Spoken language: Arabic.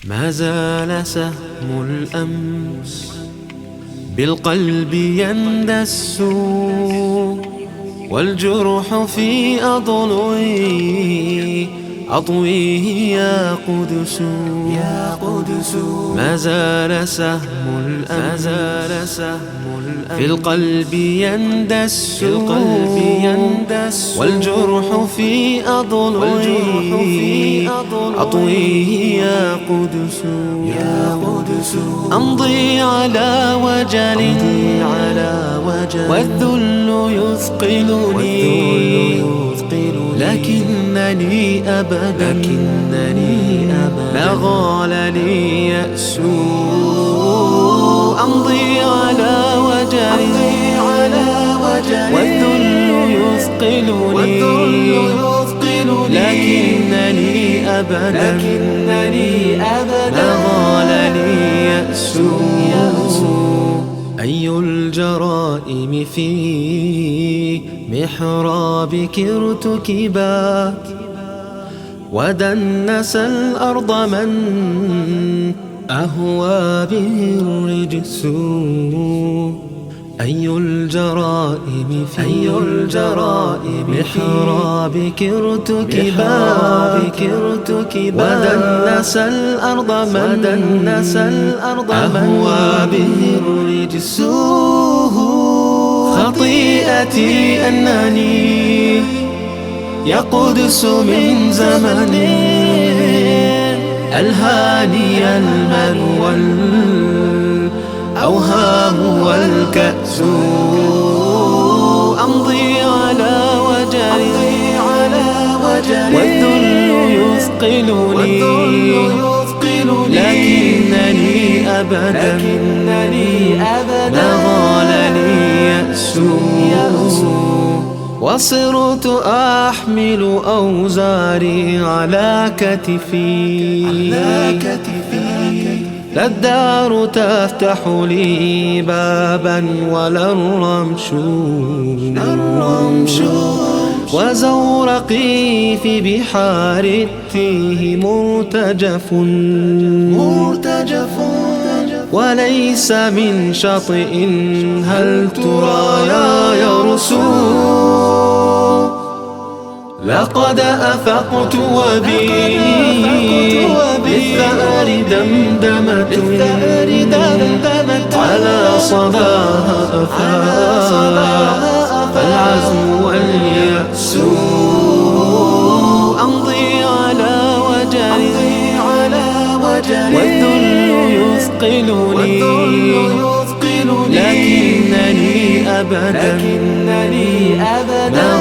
ما زال سهم الأمس بالقلب يندس، والجرح في أضلعي أطويه يا قدس. ما زال سهم الأمس في القلب يندس، والجرح في أضلعي أطويه يا قدس. أمضي على وجل والذل يثقلني، لكنني أبدا لا غال لي يأس. أمضي على وجل والذل يثقلني، لكنني أبدا لا غال لي يأس. أي الجرائم في محرابك ارتكبات، ودنس الأرض من أهوى به الرجس. أي الجرائم في محرابك ارتكبات، ودنس الأرض من أهوى به الرجس. خطيئتي أنني يا قدس من زمن ألهاني المال والأوهام والكأس. أمضي على وجلي والذل يثقلني، لكنني أبدا لا غال لي يأس. وصرت أحمل أوزاري على كتفي، لا الدار تفتح لي بابا ولا الرمش، وزورقي في بحار التيه مرتجف، وليس من شاطئ هل ترى يا يرس. لقد أفقت وبي بالثأر دمدمة على صداها أفاق العزم واليأس. أمضي على وجلي والذل يثقلني، لكنني أبدا لا